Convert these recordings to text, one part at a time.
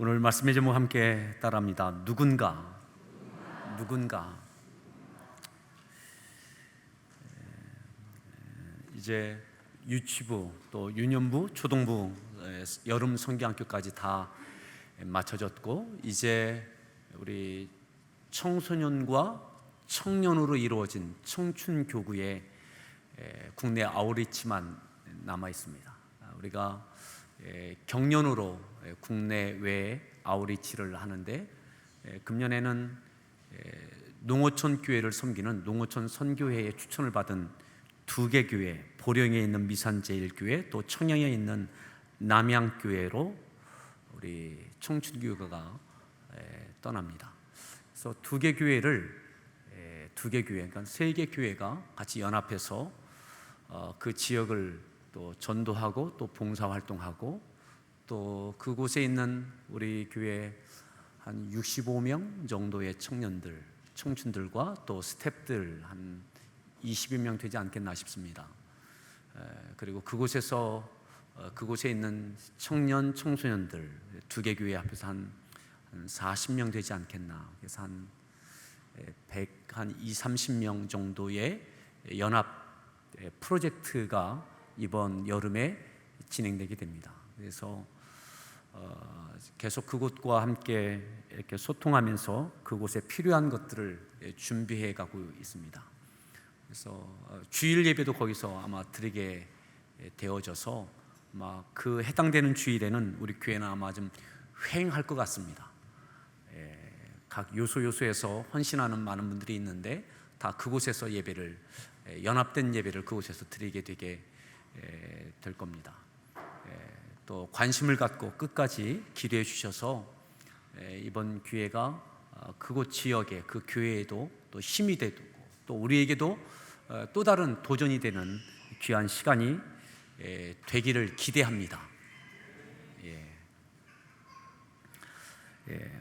오늘 말씀의 제목 함께 따라합니다. 누군가. 이제 유치부 또 유년부, 초등부, 여름 성경학교까지 다 마쳐졌고, 이제 우리 청소년과 청년으로 이루어진 청춘교구의 국내 아우리치만 남아 있습니다. 우리가 경년으로 국내외 아우리치를 하는데, 금년에는 농어촌 교회를 섬기는 농어촌 선교회의 추천을 받은 두 개 교회, 보령에 있는 미산제일교회, 또 청양에 있는 남양교회로 우리 청춘교회가 떠납니다. 그래서 두 개 교회, 그러니까 세 개 교회가 같이 연합해서 그 지역을 또 전도하고 또 봉사활동하고, 또 그곳에 있는 우리 교회 한 65명 정도의 청춘들과 또 스태프들 한 20여 명 되지 않겠나 싶습니다. 그리고 그곳에 있는 청년, 청소년들 두 개 교회 앞에서 한 40명 되지 않겠나. 그래서 한 20-30명 정도의 연합 프로젝트가 이번 여름에 진행되게 됩니다. 그래서 계속 그곳과 함께 이렇게 소통하면서 그곳에 필요한 것들을 준비해 가고 있습니다. 그래서 주일 예배도 거기서 아마 드리게 되어져서 아마 그 해당되는 주일에는 우리 교회는 아마 좀 횡할 것 같습니다. 각 요소에서 헌신하는 많은 분들이 있는데, 다 그곳에서 연합된 예배를 그곳에서 드리게 되게 될 겁니다. 또 관심을 갖고 끝까지 기도해 주셔서 이번 기회가 그곳 지역에, 그 교회에도 또 힘이 되고, 또 우리에게도 또 다른 도전이 되는 귀한 시간이 되기를 기대합니다.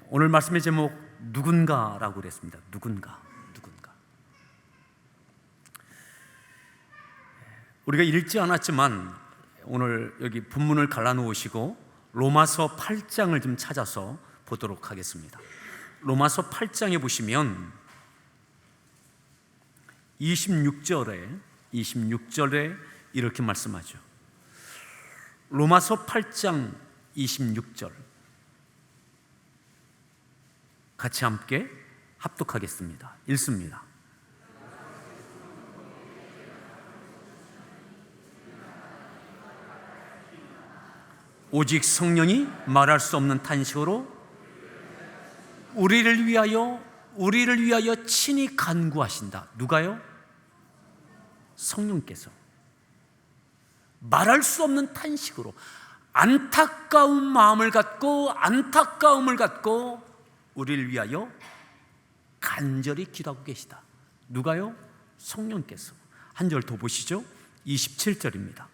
오늘 말씀의 제목 누군가라고 그랬습니다. 누군가. 우리가 읽지 않았지만 오늘 여기 본문을 갈라놓으시고 로마서 8장을 좀 찾아서 보도록 하겠습니다. 로마서 8장에 보시면 26절에 이렇게 말씀하죠. 로마서 8장 26절 같이 함께 합독하겠습니다. 읽습니다. 오직 성령이 말할 수 없는 탄식으로 우리를 위하여 친히 간구하신다. 누가요? 성령께서 말할 수 없는 탄식으로 안타까움을 갖고 우리를 위하여 간절히 기도하고 계시다. 누가요? 성령께서. 한 절 더 보시죠. 27절입니다.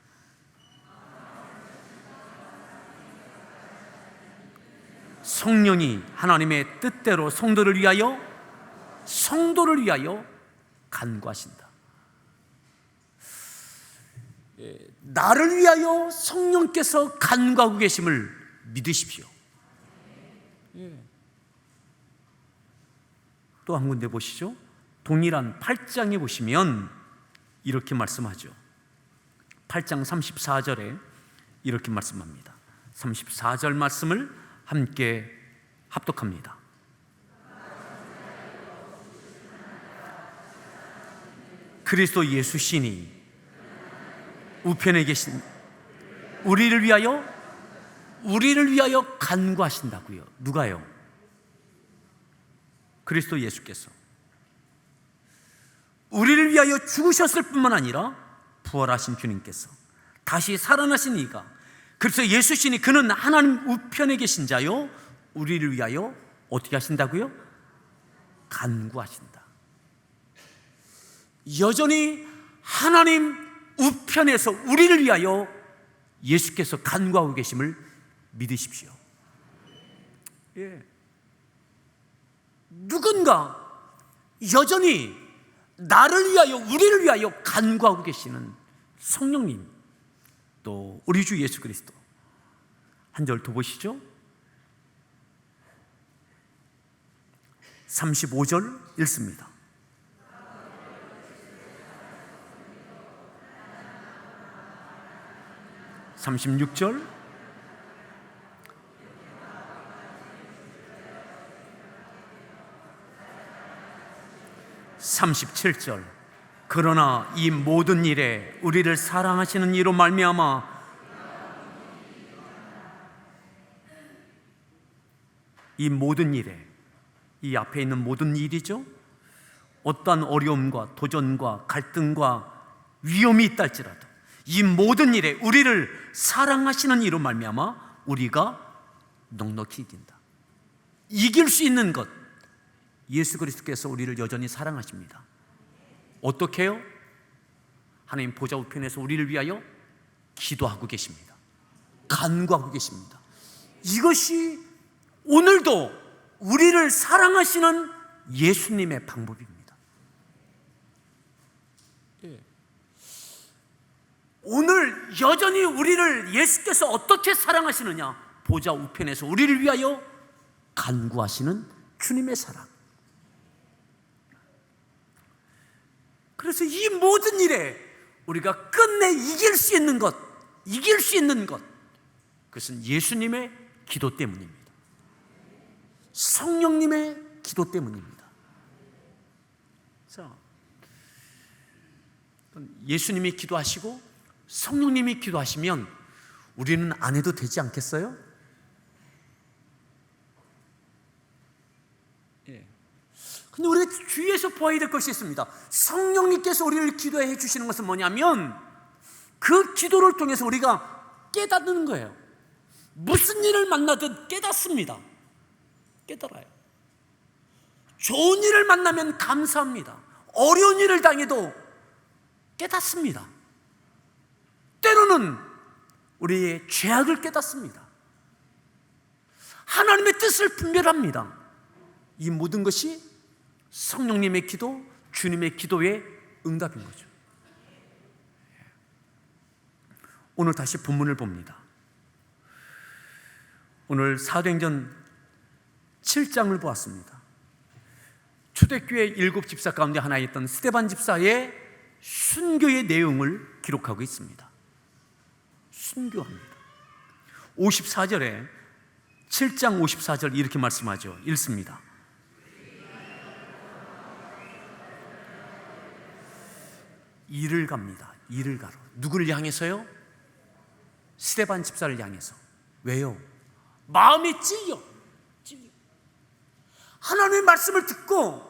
성령이 하나님의 뜻대로 성도를 위하여 간구하신다. 나를 위하여 성령께서 간구하고 계심을 믿으십시오. 또 한 군데 보시죠. 동일한 8장에 보시면 이렇게 말씀하죠. 8장 34절에 이렇게 말씀합니다. 34절 말씀을 함께 합독합니다. 그리스도 예수시니 우편에 계신 우리를 위하여 간구하신다고요. 누가요? 그리스도 예수께서 우리를 위하여 죽으셨을 뿐만 아니라 부활하신 주님께서, 다시 살아나신 이가, 그래서 예수시니 그는 하나님 우편에 계신 자요, 우리를 위하여 어떻게 하신다고요? 간구하신다. 여전히 하나님 우편에서 우리를 위하여 예수께서 간구하고 계심을 믿으십시오. 누군가 여전히 나를 위하여, 우리를 위하여 간구하고 계시는 성령님, 또 우리 주 예수 그리스도. 한 절 더 보시죠. 35절 읽습니다. (36절) 37절 그러나 이 모든 일에 우리를 사랑하시는 이로 말미암아 이 모든 일에, 이 앞에 있는 모든 일이죠. 어떠한 어려움과 도전과 갈등과 위험이 있다 할지라도 이 모든 일에 우리를 사랑하시는 이로 말미암아 우리가 넉넉히 이긴다. 이길 수 있는 것, 예수 그리스도께서 우리를 여전히 사랑하십니다. 어떻게 해요? 하나님 보좌 우편에서 우리를 위하여 기도하고 계십니다. 간구하고 계십니다. 이것이 오늘도 우리를 사랑하시는 예수님의 방법입니다. 오늘 여전히 우리를 예수께서 어떻게 사랑하시느냐? 보좌 우편에서 우리를 위하여 간구하시는 주님의 사랑. 그래서 이 모든 일에 우리가 끝내 이길 수 있는 것, 그것은 예수님의 기도 때문입니다. 성령님의 기도 때문입니다. 자, 예수님이 기도하시고 성령님이 기도하시면 우리는 안 해도 되지 않겠어요? 근데 우리가 주위에서 보아야 될 것이 있습니다. 성령님께서 우리를 기도해 주시는 것은 뭐냐면 그 기도를 통해서 우리가 깨닫는 거예요. 무슨 일을 만나든 깨닫습니다. 깨달아요. 좋은 일을 만나면 감사합니다. 어려운 일을 당해도 깨닫습니다. 때로는 우리의 죄악을 깨닫습니다. 하나님의 뜻을 분별합니다. 이 모든 것이 성령님의 기도, 주님의 기도의 응답인 거죠. 오늘 다시 본문을 봅니다. 오늘 사도행전 7장을 보았습니다. 초대교회 7 집사 가운데 하나였던 스데반 집사의 순교의 내용을 기록하고 있습니다. 순교합니다. 54절에 7장 54절 이렇게 말씀하죠. 읽습니다. 일을 갑니다. 일을 가러. 누구를 향해서요? 스데반 집사를 향해서. 왜요? 마음이 찔려. 하나님의 말씀을 듣고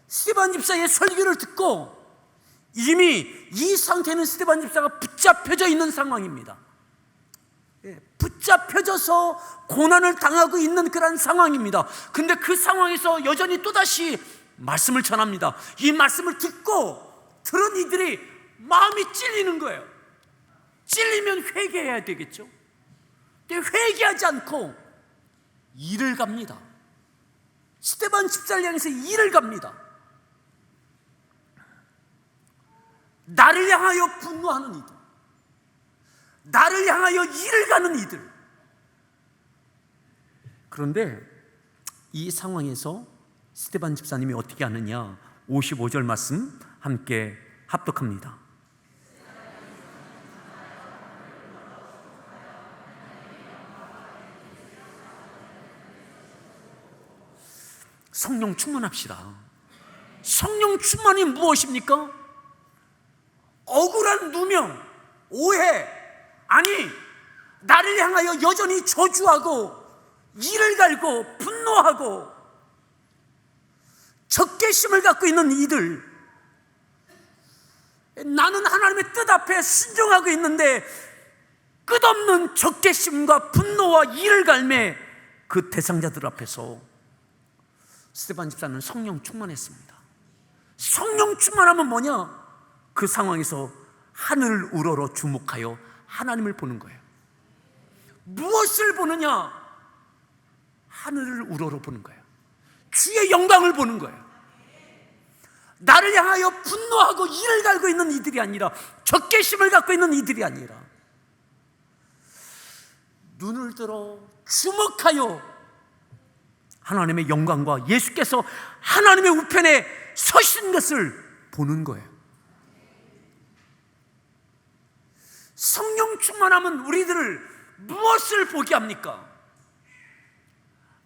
스데반 집사의 설교를 듣고 이미 이 상태는 스데반 집사가 붙잡혀져 있는 상황입니다. 붙잡혀져서 고난을 당하고 있는 그런 상황입니다. 근데 그 상황에서 여전히 또다시 말씀을 전합니다. 이 말씀을 듣고 들은 이들이 마음이 찔리는 거예요. 찔리면 회개해야 되겠죠. 근데 회개하지 않고 일을 갑니다. 스데반 집사를 향해서 일을 갑니다. 나를 향하여 분노하는 이들, 나를 향하여 일을 가는 이들. 그런데 이 상황에서 스데반 집사님이 어떻게 하느냐? 55절 말씀 함께 합독합니다. 성령 충만합시다. 성령 충만이 무엇입니까? 억울한 누명, 오해, 아니 나를 향하여 여전히 저주하고 이를 갈고 분노하고 적개심을 갖고 있는 이들, 나는 하나님의 뜻 앞에 순종하고 있는데 끝없는 적개심과 분노와 이를 갈매 그 대상자들 앞에서 스데반 집사는 성령 충만했습니다. 성령 충만하면 뭐냐? 그 상황에서 하늘을 우러러 주목하여 하나님을 보는 거예요. 무엇을 보느냐? 하늘을 우러러 보는 거예요. 주의 영광을 보는 거예요. 나를 향하여 분노하고 이를 갈고 있는 이들이 아니라, 적개심을 갖고 있는 이들이 아니라 눈을 들어 주목하여 하나님의 영광과 예수께서 하나님의 우편에 서신 것을 보는 거예요. 성령 충만함은 우리들을 무엇을 보게 합니까?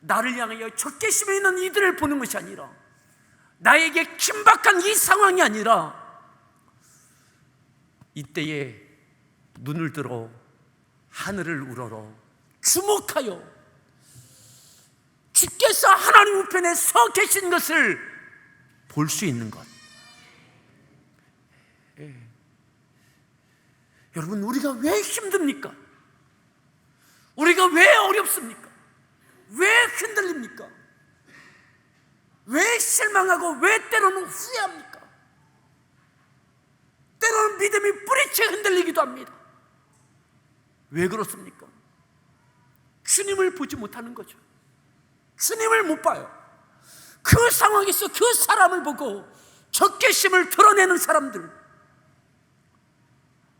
나를 향하여 적개심에 있는 이들을 보는 것이 아니라, 나에게 긴박한 이 상황이 아니라, 이때에 눈을 들어 하늘을 우러러 주목하여 주께서 하나님 우편에 서 계신 것을 볼 수 있는 것. 여러분, 우리가 왜 힘듭니까? 우리가 왜 어렵습니까? 왜 흔들립니까? 왜 실망하고 왜 때로는 후회합니까? 때로는 믿음이 뿌리채 흔들리기도 합니다. 왜 그렇습니까? 주님을 보지 못하는 거죠. 주님을 못 봐요. 그 상황에서 그 사람을 보고 적개심을 드러내는 사람들,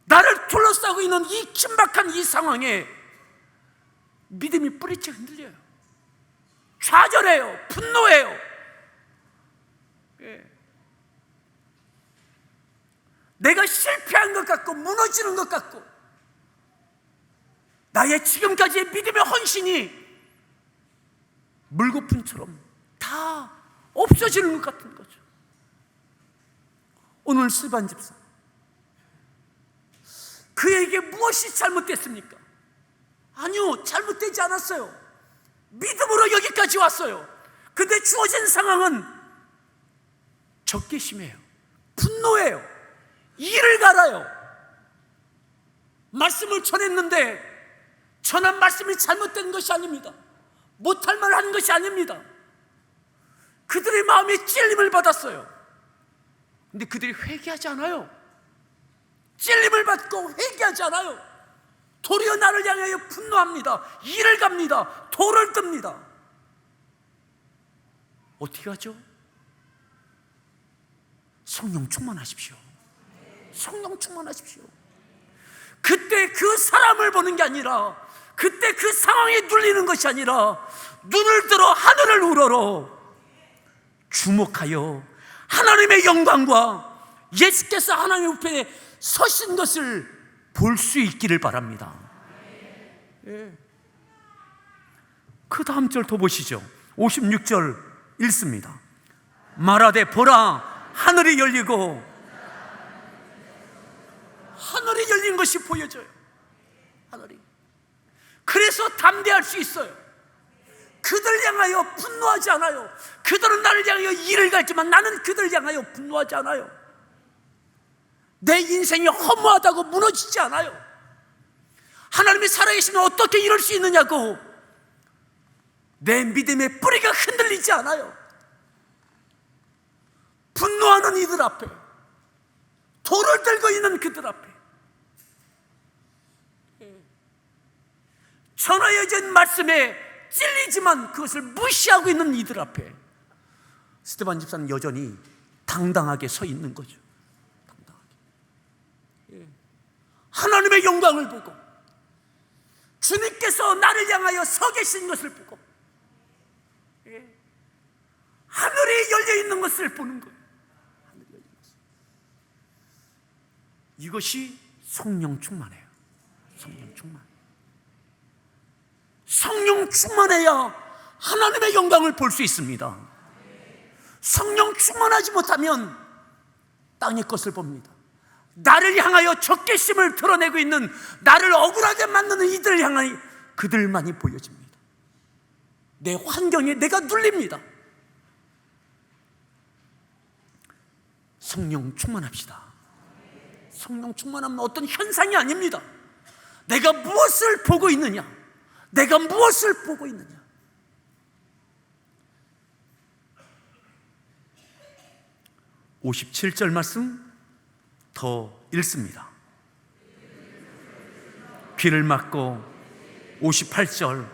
나를 둘러싸고 있는 이 긴박한 이 상황에 믿음이 뿌리채 흔들려요. 좌절해요. 분노해요. 내가 실패한 것 같고 무너지는 것 같고, 나의 지금까지의 믿음의 헌신이 물거품처럼 다 없어지는 것 같은 거죠. 오늘 스반 집사, 그에게 무엇이 잘못됐습니까? 아니요, 잘못되지 않았어요. 믿음으로 여기까지 왔어요. 근데 주어진 상황은 적개심이에요. 분노예요. 이를 갈아요. 말씀을 전했는데 전한 말씀이 잘못된 것이 아닙니다. 못할 말 한 것이 아닙니다. 그들의 마음에 찔림을 받았어요. 근데 그들이 회개하지 않아요. 찔림을 받고 회개하지 않아요. 도리어 나를 향하여 분노합니다. 이를 갑니다. 돌을 뜹니다. 어떻게 하죠? 성령 충만하십시오. 성령 충만하십시오. 그때 그 사람을 보는 게 아니라, 그때 그 상황에 눌리는 것이 아니라, 눈을 들어 하늘을 우러러 주목하여 하나님의 영광과 예수께서 하나님의 우편에 서신 것을 볼 수 있기를 바랍니다. 그 다음 절 더 보시죠. 56절 읽습니다. 말하되 보라, 하늘이 열리고, 하늘이 열린 것이 보여져요. 하늘이. 그래서 담대할 수 있어요. 그들 향하여 분노하지 않아요. 그들은 나를 향하여 이를 갈지만 나는 그들 향하여 분노하지 않아요. 내 인생이 허무하다고 무너지지 않아요. 하나님이 살아계시면 어떻게 이럴 수 있느냐고 내 믿음의 뿌리가 흔들리지 않아요. 분노하는 이들 앞에, 돌을 들고 있는 그들 앞에, 전하여진 말씀에 찔리지만 그것을 무시하고 있는 이들 앞에 스데반 집사는 여전히 당당하게 서 있는 거죠. 당당하게. 하나님의 영광을 보고 주님께서 나를 향하여 서 계신 것을 보고 하늘이 열려 있는 것을 보는 거예요. 하늘이 열려 있는 것을. 이것이 성령 충만해요. 성령 충만. 성령 충만해야 하나님의 영광을 볼 수 있습니다. 성령 충만하지 못하면 땅의 것을 봅니다. 나를 향하여 적개심을 드러내고 있는, 나를 억울하게 만드는 이들을 향하여 그들만이 보여집니다. 내 환경에 내가 눌립니다. 성령 충만합시다. 성령 충만하면 어떤 현상이 아닙니다. 내가 무엇을 보고 있느냐, 내가 무엇을 보고 있느냐. (57절) 말씀 더 읽습니다. 귀를 막고 58절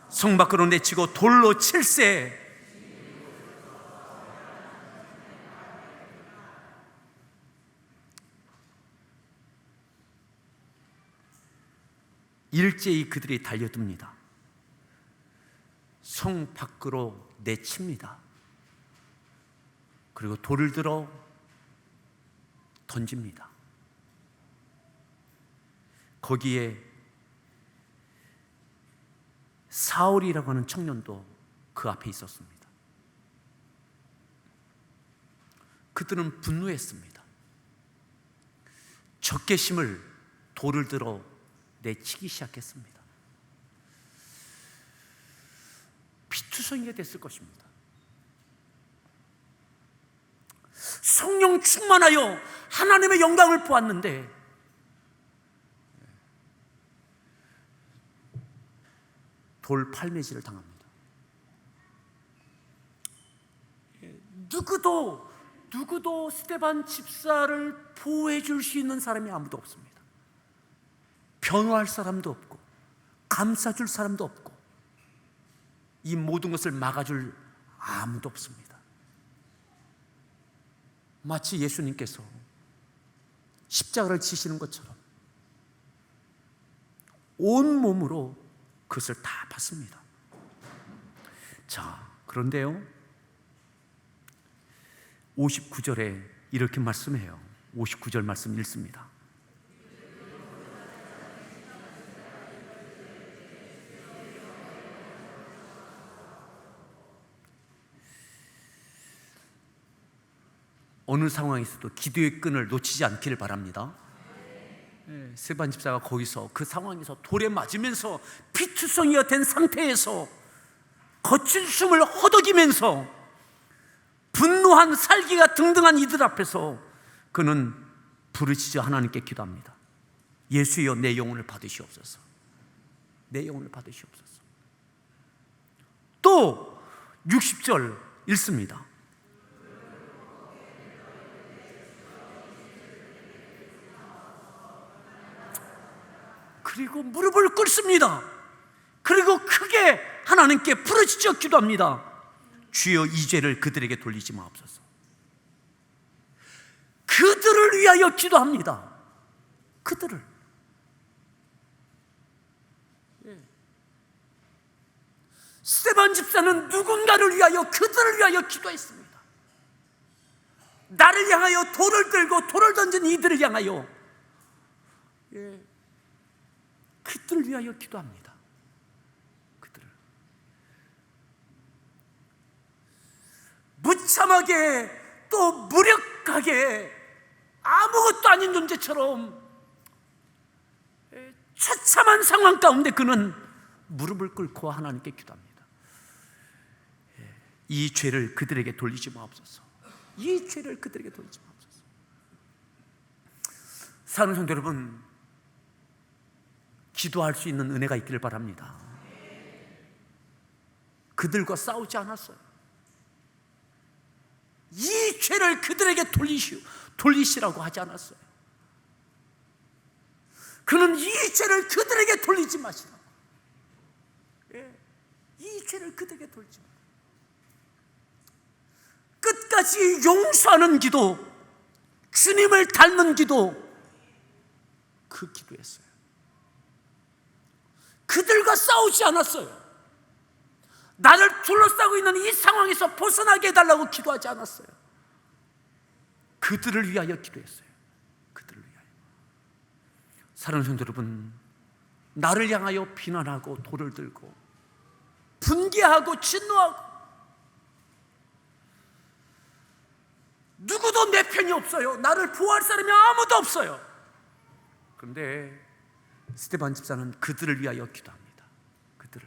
성 밖으로 내치고 돌로 칠세. 일제히 그들이 달려듭니다. 성 밖으로 내칩니다. 그리고 돌을 들어 던집니다. 거기에 사울이라고 하는 청년도 그 앞에 있었습니다. 그들은 분노했습니다. 적개심을 돌을 들어 내치기 시작했습니다. 피투성이가 됐을 것입니다. 성령 충만하여 하나님의 영광을 보았는데 돌 팔매질을 당합니다. 누구도 스데반 집사를 보호해 줄 수 있는 사람이 아무도 없습니다. 변호할 사람도 없고 감싸줄 사람도 없고 이 모든 것을 막아줄 아무도 없습니다. 마치 예수님께서 십자가를 지시는 것처럼 온 몸으로 그것을 다 받습니다. 자, 그런데요 59절에 이렇게 말씀해요. 59절 말씀 읽습니다. 어느 상황에서도 기도의 끈을 놓치지 않기를 바랍니다. 스데반 집사가 거기서 그 상황에서 돌에 맞으면서 피투성이가 된 상태에서 거친 숨을 허덕이면서 분노한 살기가 등등한 이들 앞에서 그는 부르짖어 하나님께 기도합니다. 예수여 내 영혼을 받으시옵소서. 내 영혼을 받으시옵소서. 또 60절 읽습니다. 그리고 무릎을 꿇습니다. 그리고 크게 하나님께 부르짖어 기도합니다. 주여 이 죄를 그들에게 돌리지 마옵소서. 그들을 위하여 기도합니다. 그들을. 스데반 집사는 누군가를 위하여 그들을 위하여 기도했습니다. 나를 향하여 돌을 들고 돌을 던진 이들을 향하여 그들을 위하여 기도합니다. 그들을 무참하게 또 무력하게 아무것도 아닌 존재처럼 처참한 상황 가운데 그는 무릎을 꿇고 하나님께 기도합니다. 이 죄를 그들에게 돌리지 마옵소서. 이 죄를 그들에게 돌리지 마옵소서. 사랑하는 성도 여러분, 기도할 수 있는 은혜가 있기를 바랍니다. 그들과 싸우지 않았어요. 이 죄를 그들에게 돌리시라고 하지 않았어요. 그는 이 죄를 그들에게 돌리지 마시라고. 이 죄를 그들에게 돌리지 마시라고. 끝까지 용서하는 기도, 주님을 닮는 기도, 그 기도였어요. 그들과 싸우지 않았어요. 나를 둘러싸고 있는 이 상황에서 벗어나게 해달라고 기도하지 않았어요. 그들을 위하여 기도했어요. 그들을 위하여. 사랑하는 성도 여러분, 나를 향하여 비난하고 돌을 들고 분개하고 진노하고 누구도 내 편이 없어요. 나를 보호할 사람이 아무도 없어요. 그런데 스데반 집사는 그들을 위하여 기도합니다. 그들을.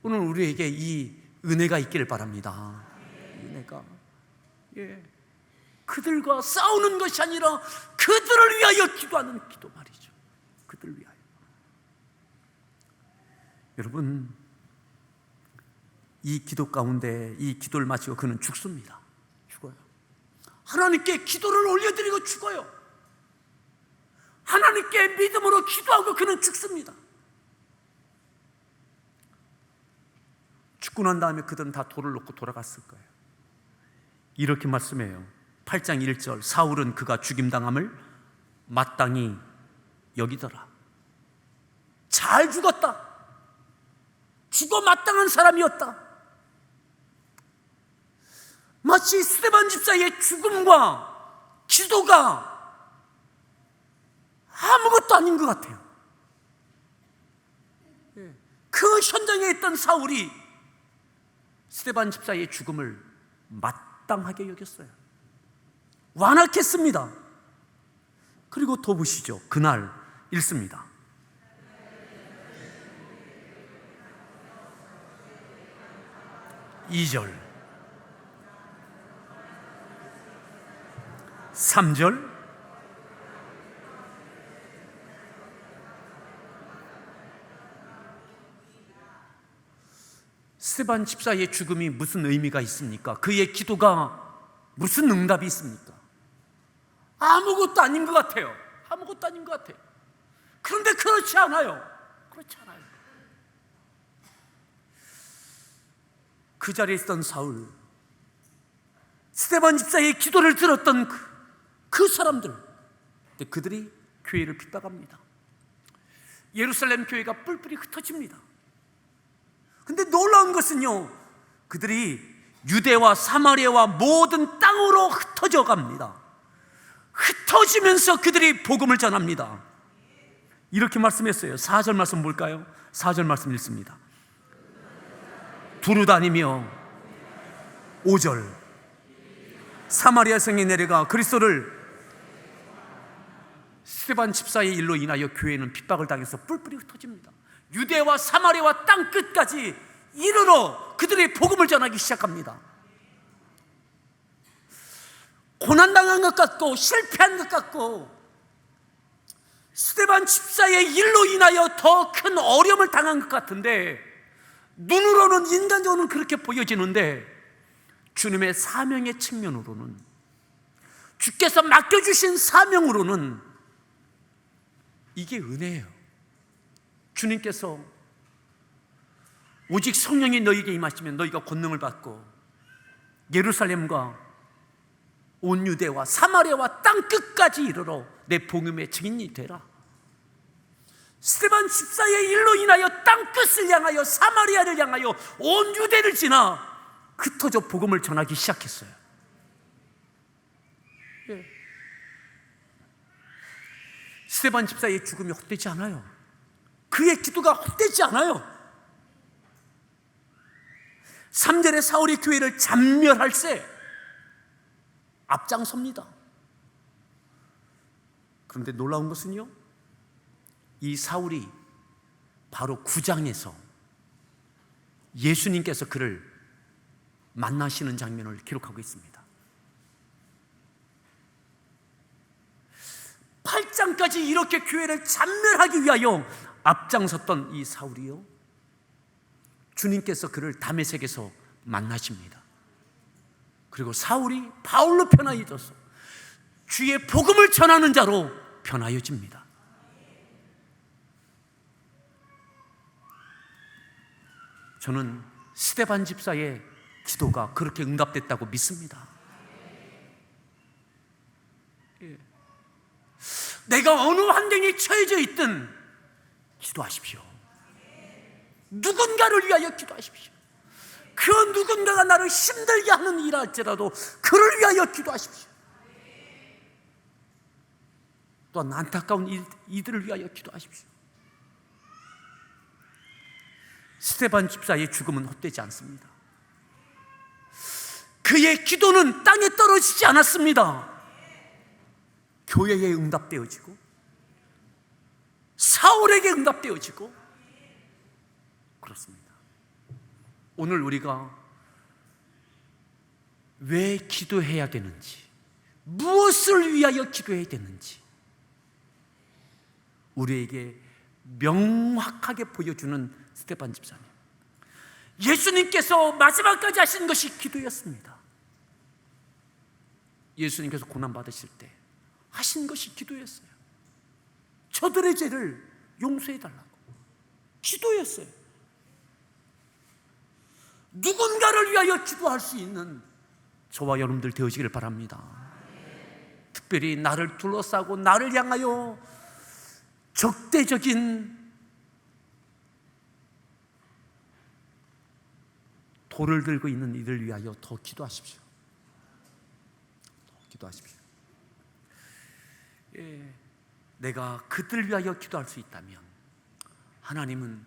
오늘 우리에게 이 은혜가 있기를 바랍니다. 은혜가. 그들과 싸우는 것이 아니라 그들을 위하여 기도하는 기도 말이죠. 그들을 위하여. 여러분, 이 기도 가운데 이 기도를 마치고 그는 죽습니다. 죽어요. 하나님께 기도를 올려드리고 죽어요. 하나님께 믿음으로 기도하고 그는 죽습니다. 죽고 난 다음에 그들은 다 돌을 놓고 돌아갔을 거예요. 이렇게 말씀해요. 8장 1절, 사울은 그가 죽임당함을 마땅히 여기더라. 잘 죽었다. 죽어 마땅한 사람이었다. 마치 스데반 집사의 죽음과 기도가 아무것도 아닌 것 같아요. 그 현장에 있던 사울이 스데반 집사의 죽음을 마땅하게 여겼어요. 완악했습니다. 그리고 더 보시죠. 그날 읽습니다. 2절 3절 스데반 집사의 죽음이 무슨 의미가 있습니까? 그의 기도가 무슨 응답이 있습니까? 아무것도 아닌 것 같아요. 아무것도 아닌 것 같아요. 그런데 그렇지 않아요. 그렇지 않아요. 그 자리에 있던 사울, 스데반 집사의 기도를 들었던 그 사람들, 그들이 교회를 핍박합니다. 예루살렘 교회가 뿔뿔이 흩어집니다. 근데 놀라운 것은요, 그들이 유대와 사마리아와 모든 땅으로 흩어져 갑니다. 흩어지면서 그들이 복음을 전합니다. 이렇게 말씀했어요. 4절 말씀 볼까요? 4절 말씀 읽습니다. 두루 다니며 5절 사마리아 성에 내려가 그리스도를, 스데반 집사의 일로 인하여 교회는 핍박을 당해서 뿔뿔이 흩어집니다. 유대와 사마리아와 땅 끝까지 이르러 그들이 복음을 전하기 시작합니다. 고난당한 것 같고 실패한 것 같고 스데반 집사의 일로 인하여 더 큰 어려움을 당한 것 같은데, 눈으로는, 인간적으로는 그렇게 보여지는데, 주님의 사명의 측면으로는, 주께서 맡겨주신 사명으로는 이게 은혜예요. 주님께서 오직 성령이 너희에게 임하시면 너희가 권능을 받고 예루살렘과 온 유대와 사마리아와 땅 끝까지 이르러 내 복음의 증인이 되라. 스데반 집사의 일로 인하여 땅 끝을 향하여 사마리아를 향하여 온 유대를 지나 흩어져 복음을 전하기 시작했어요. 스데반 집사의 죽음이 헛되지 않아요. 그의 기도가 헛되지 않아요. 3절에 사울이 교회를 잔멸할세 앞장섭니다. 그런데 놀라운 것은요, 이 사울이 바로 9장에서 예수님께서 그를 만나시는 장면을 기록하고 있습니다. 8장까지 이렇게 교회를 잔멸하기 위하여 앞장섰던 이 사울이요, 주님께서 그를 다메섹에서 만나십니다. 그리고 사울이 바울로 변화해져서 주의 복음을 전하는 자로 변화해집니다. 저는 스데반 집사의 기도가 그렇게 응답됐다고 믿습니다. 내가 어느 환경에 처해져 있든 기도하십시오. 누군가를 위하여 기도하십시오. 그 누군가가 나를 힘들게 하는 일을 할지라도 그를 위하여 기도하십시오. 또한 안타까운 이들을 위하여 기도하십시오. 스데반 집사의 죽음은 헛되지 않습니다. 그의 기도는 땅에 떨어지지 않았습니다. 교회에 응답되어지고 사울에게 응답되어지고 그렇습니다. 오늘 우리가 왜 기도해야 되는지, 무엇을 위하여 기도해야 되는지 우리에게 명확하게 보여주는 스데반 집사님, 예수님께서 마지막까지 하신 것이 기도였습니다. 예수님께서 고난받으실 때 하신 것이 기도였어요. 저들의 죄를 용서해달라고 기도였어요. 누군가를 위하여 기도할 수 있는 저와 여러분들 되어지기를 바랍니다. 특별히 나를 둘러싸고 나를 향하여 적대적인 돌을 들고 있는 이들 위하여 더 기도하십시오. 더 기도하십시오. 내가 그들을 위하여 기도할 수 있다면 하나님은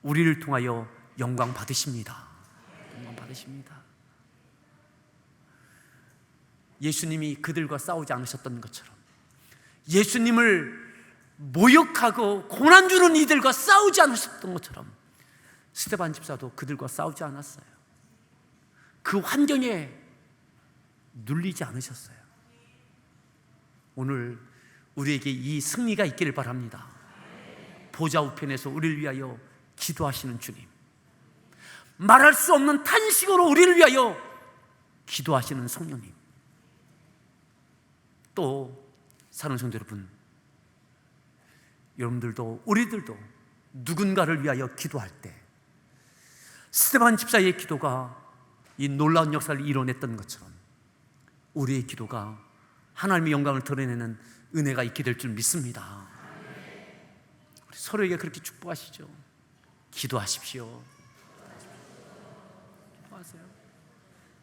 우리를 통하여 영광 받으십니다. 영광 받으십니다. 예수님이 그들과 싸우지 않으셨던 것처럼 예수님을 모욕하고 고난 주는 이들과 싸우지 않으셨던 것처럼 스데반 집사도 그들과 싸우지 않았어요. 그 환경에 눌리지 않으셨어요. 오늘 우리에게 이 승리가 있기를 바랍니다. 보좌 우편에서 우리를 위하여 기도하시는 주님, 말할 수 없는 탄식으로 우리를 위하여 기도하시는 성령님, 또 사랑하는 성도 여러분, 여러분들도 우리들도 누군가를 위하여 기도할 때 스데반 집사의 기도가 이 놀라운 역사를 이뤄냈던 것처럼 우리의 기도가 하나님의 영광을 드러내는 은혜가 있게 될 줄 믿습니다. 우리 서로에게 그렇게 축복하시죠. 기도하십시오. 기도하세요.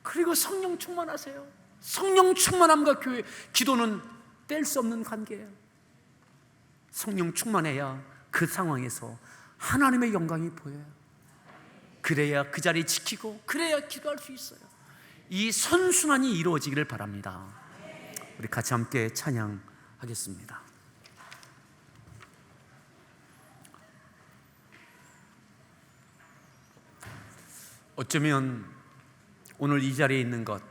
그리고 성령 충만하세요. 성령 충만함과 교회, 기도는 뗄 수 없는 관계예요. 성령 충만해야 그 상황에서 하나님의 영광이 보여요. 그래야 그 자리 지키고, 그래야 기도할 수 있어요. 이 선순환이 이루어지기를 바랍니다. 우리 같이 함께 찬양하겠습니다. 어쩌면 오늘 이 자리에 있는 것,